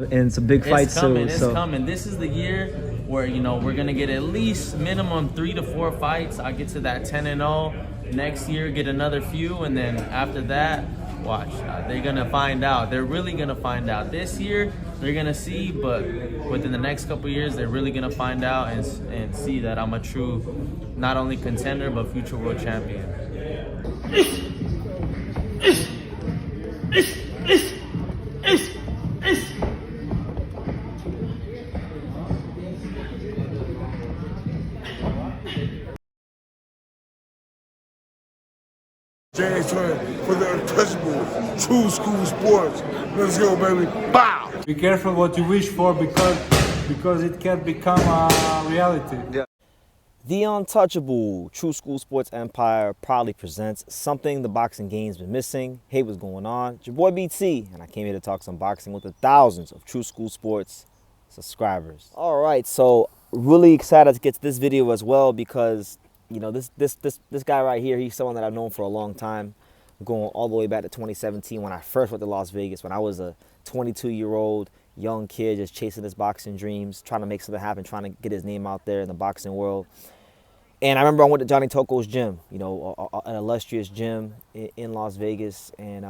And it's a big fight soon. It's coming. This is the year where, you know, we're gonna get at least minimum 3 to 4 fights. I get to that 10-0 next year, get another few, and then after that, watch. They're gonna find out. They're really gonna find out. This year, they're gonna see, but within the next couple of years, they're really gonna find out and see that I'm a true, not only contender but future world champion. James for the untouchable, true school sports. Let's go, baby. Bow! Be careful what you wish for because it can become a reality. Yeah. The Untouchable True School Sports Empire proudly presents something the boxing game's been missing. Hey, what's going on? It's your boy BT, and I came here to talk some boxing with the thousands of True School Sports subscribers. All right, so really excited to get to this video as well because, you know, this guy right here, he's someone that I've known for a long time, going all the way back to 2017 when I first went to Las Vegas, when I was a 22-year-old young kid just chasing his boxing dreams, trying to make something happen, trying to get his name out there in the boxing world. And I remember I went to Johnny Toko's gym, you know, an illustrious gym in Las Vegas. And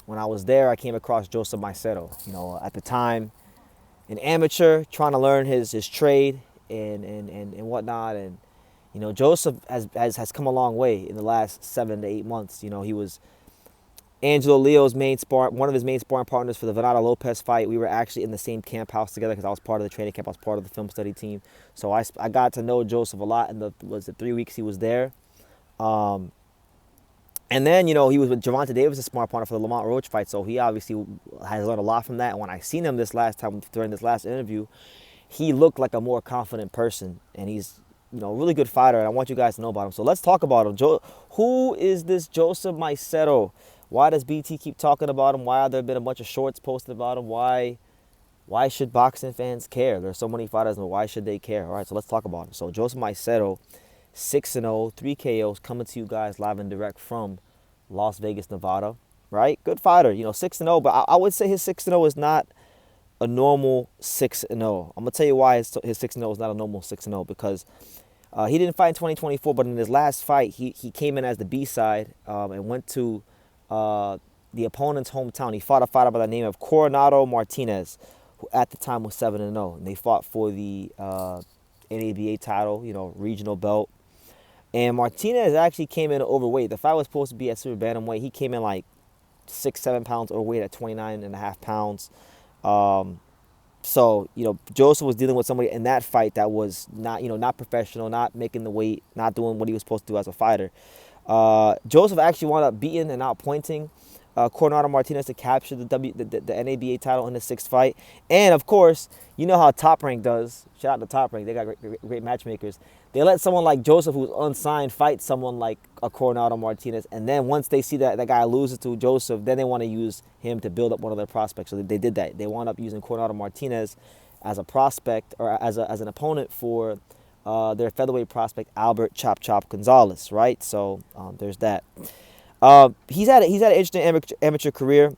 when I was there, I came across Joseph Macedo, you know, at the time, an amateur trying to learn his trade and whatnot. And, you know, Joseph has come a long way in the last 7 to 8 months. You know, he was Angelo Leo's one of his main sparring partners for the Gervonta Lopez fight. We were actually in the same camp house together because I was part of the training camp. I was part of the film study team. So I got to know Joseph a lot in the 3 weeks he was there. And then, you know, he was with Gervonta Davis, a sparring partner for the Lamont Roach fight. So he obviously has learned a lot from that. And when I seen him this last time during this last interview, he looked like a more confident person. And he's, you know, a really good fighter. And I want you guys to know about him. So let's talk about him. Who is this Joseph Macedo? Why does BT keep talking about him? Why have there been a bunch of shorts posted about him? Why should boxing fans care? There's so many fighters, but why should they care? All right, so let's talk about him. So Joseph Macedo, 6-0, 3 KOs, coming to you guys live and direct from Las Vegas, Nevada. Right? Good fighter, you know, 6-0, but I would say his 6-0 is not a normal 6-0. I'm going to tell you why his 6-0 is not a normal 6-0, because he didn't fight in 2024, but in his last fight, he came in as the B-side and went to the opponent's hometown. He fought a fighter by the name of Coronado Martinez, who at the time was 7-0. And they fought for the NABA title, you know, regional belt. And Martinez actually came in overweight. The fight was supposed to be at super bantamweight. He came in like 6-7 pounds overweight at 29.5 pounds. So, you know, Joseph was dealing with somebody in that fight that was not, you know, not professional, not making the weight, not doing what he was supposed to do as a fighter. Joseph actually wound up beating and outpointing Coronado Martinez to capture the NABA title in the 6th fight. And, of course, you know how Top Rank does. Shout out to Top Rank. They got great matchmakers. They let someone like Joseph, who's unsigned, fight someone like a Coronado Martinez. And then once they see that guy loses to Joseph, then they want to use him to build up one of their prospects. So they did that. They wound up using Coronado Martinez as a prospect or as an opponent for their featherweight prospect Albert Chop Chop Gonzalez, right? So there's that. He's had an interesting amateur career.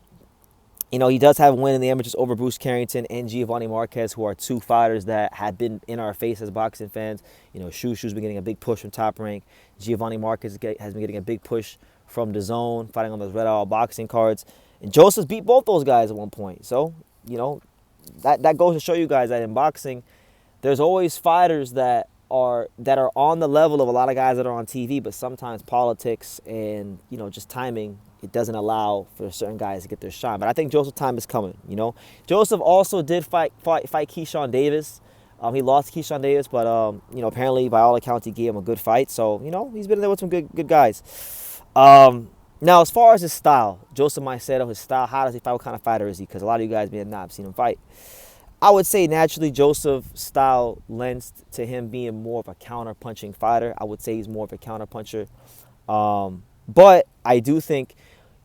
You know, he does have a win in the amateurs over Bruce Carrington and Giovanni Marquez, who are two fighters that have been in our face as boxing fans. You know, Shoe's been getting a big push from Top Rank. Giovanni Marquez has been getting a big push from DAZN, fighting on those Red Owl boxing cards. And Joseph's beat both those guys at one point. So, you know, that goes to show you guys that in boxing, there's always fighters that are on the level of a lot of guys that are on TV, but sometimes politics and, you know, just timing, it doesn't allow for certain guys to get their shine. But I think Joseph's time is coming, you know. Joseph also did fight Keyshawn Davis. He lost Keyshawn Davis, but, you know, apparently by all accounts he gave him a good fight. So, you know, he's been in there with some good guys. Now, as far as his style, Joseph Macedo, his style, how does he fight? What kind of fighter is he? Because a lot of you guys may have not seen him fight. I would say naturally Joseph's style lends to him being more of a counter-punching fighter. I would say he's more of a counter-puncher. But I do think,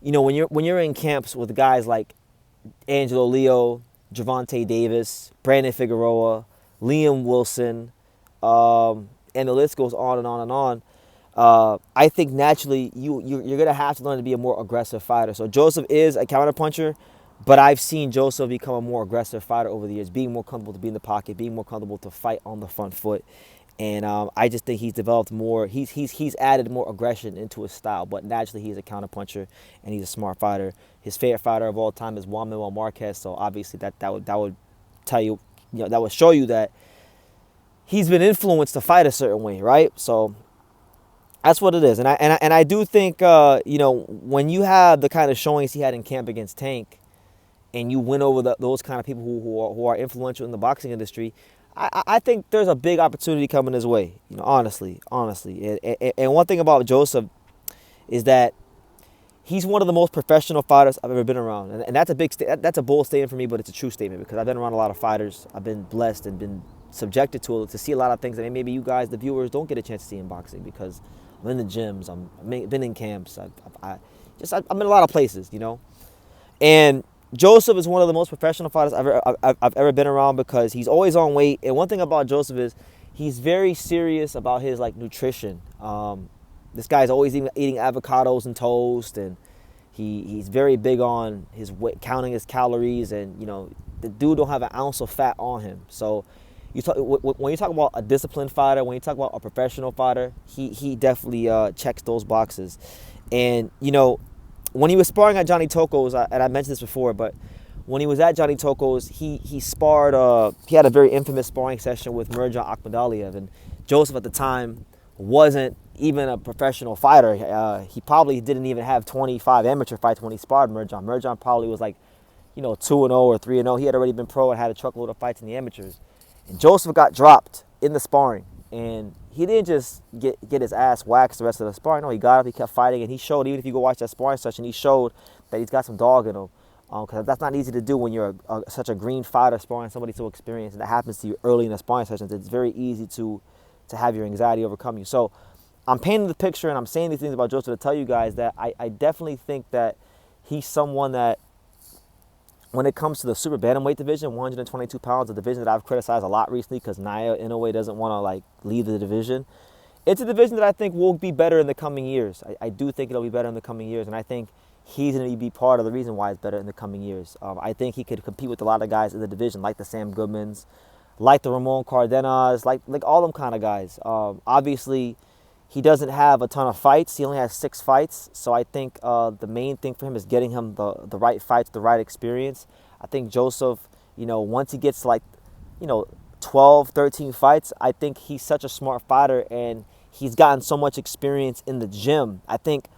you know, when you're in camps with guys like Angelo Leo, Gervonta Davis, Brandon Figueroa, Liam Wilson, and the list goes on and on and on, I think naturally you're going to have to learn to be a more aggressive fighter. So Joseph is a counter-puncher, But I've seen Joseph become a more aggressive fighter over the years, being more comfortable to be in the pocket, being more comfortable to fight on the front foot. And I just think he's developed more. He's added more aggression into his style. But naturally, he's a counterpuncher and he's a smart fighter. His favorite fighter of all time is Juan Manuel Marquez. So obviously, that would tell you, that would show you that he's been influenced to fight a certain way, right? So that's what it is. And I do think when you have the kind of showings he had in camp against Tank, and you win over those kind of people who are influential in the boxing industry, I think there's a big opportunity coming his way. Honestly. And one thing about Joseph is that he's one of the most professional fighters I've ever been around, and that's that's a bold statement for me, but it's a true statement because I've been around a lot of fighters. I've been blessed and been subjected to see a lot of things that maybe you guys, the viewers, don't get a chance to see in boxing because I'm in the gyms, I've been in camps, I'm in a lot of places, and Joseph is one of the most professional fighters I've ever been around because he's always on weight. And one thing about Joseph is he's very serious about his nutrition. This guy's always eating avocados and toast, and he's very big on his weight, counting his calories, and the dude don't have an ounce of fat on him. So when you talk about a disciplined fighter, when you talk about a professional fighter, he definitely checks those boxes. And when he was sparring at Johnny Toko's, and I mentioned this before, but when he was at Johnny Toko's, he sparred. He had a very infamous sparring session with Mirjan Akhmadaliev, and Joseph at the time wasn't even a professional fighter. He probably didn't even have 25 amateur fights when he sparred Mirjan. Mirjan probably was 2-0 or 3-0. He had already been pro and had a truckload of fights in the amateurs, and Joseph got dropped in the sparring, and he didn't just get his ass waxed the rest of the sparring. No, he got up, he kept fighting, and he showed, even if you go watch that sparring session, he showed that he's got some dog in him. Because that's not easy to do when you're such a green fighter sparring somebody so experienced, and that happens to you early in the sparring sessions. It's very easy to have your anxiety overcome you. So I'm painting the picture, and I'm saying these things about Joseph to tell you guys that I definitely think that he's someone that, when it comes to the super bantamweight division, 122 pounds, a division that I've criticized a lot recently because Naya Inoue doesn't want to leave the division. It's a division that I think will be better in the coming years. I do think it'll be better in the coming years, and I think he's going to be part of the reason why it's better in the coming years. I think he could compete with a lot of guys in the division, like the Sam Goodmans, like the Ramon Cardenas, like all them kind of guys. Obviously, he doesn't have a ton of fights. He only has 6 fights. So I think the main thing for him is getting him the right fights, the right experience. I think Joseph, once he gets 12, 13 fights, I think he's such a smart fighter, and he's gotten so much experience in the gym. I think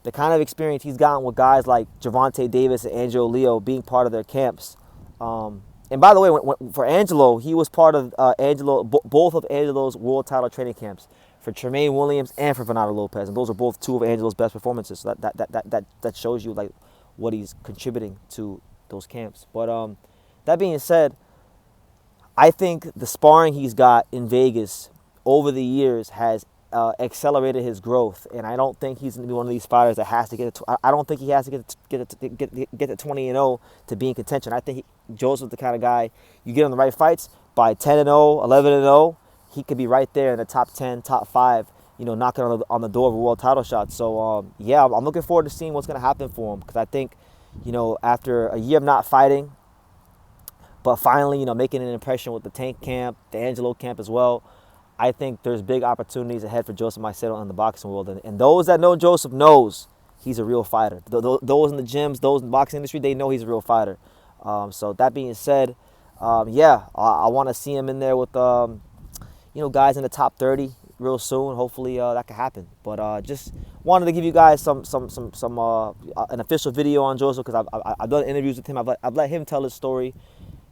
the kind of experience he's gotten with guys like Gervonta Davis and Angelo Leo being part of their camps. And by the way, for Angelo, he was part of both of Angelo's world title training camps, for Tremaine Williams and for Fernando Lopez, and those are both 2 of Angelo's best performances. So that shows you what he's contributing to those camps. But that being said, I think the sparring he's got in Vegas over the years has accelerated his growth, and I don't think he's going to be one of these fighters that has to get it. I don't think he has to get to 20-0 to be in contention. I think Joseph's the kind of guy you get on the right fights by 10-0, 11-0. He could be right there in the top 10, top 5, knocking on the door of a world title shot. So, yeah, I'm looking forward to seeing what's going to happen for him, because I think, after a year of not fighting, but finally, making an impression with the Tank camp, the Angelo camp as well, I think there's big opportunities ahead for Joseph Macedo in the boxing world. And those that know Joseph knows he's a real fighter. Those in the gyms, those in the boxing industry, they know he's a real fighter. So that being said, yeah, I want to see him in there with guys in the top 30 real soon. Hopefully that can happen. But just wanted to give you guys some an official video on Joseph, because I've done interviews with him. I've let him tell his story,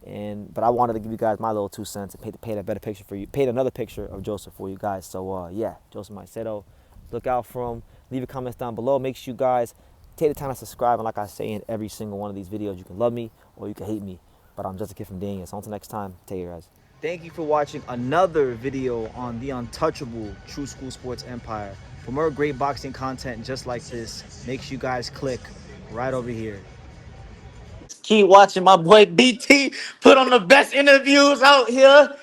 but I wanted to give you guys my little 2 cents and paint a better picture for you. Paint another picture of Joseph for you guys. So yeah, Joseph Macedo, look out for him. Leave your comments down below. Make sure you guys take the time to subscribe. And like I say in every single one of these videos, you can love me or you can hate me. But I'm just a kid from Daniel. So until next time, take care, guys. Thank you for watching another video on the untouchable True School Sports Empire. For more great boxing content just like this, make sure you guys click right over here. Keep watching my boy BT put on the best interviews out here.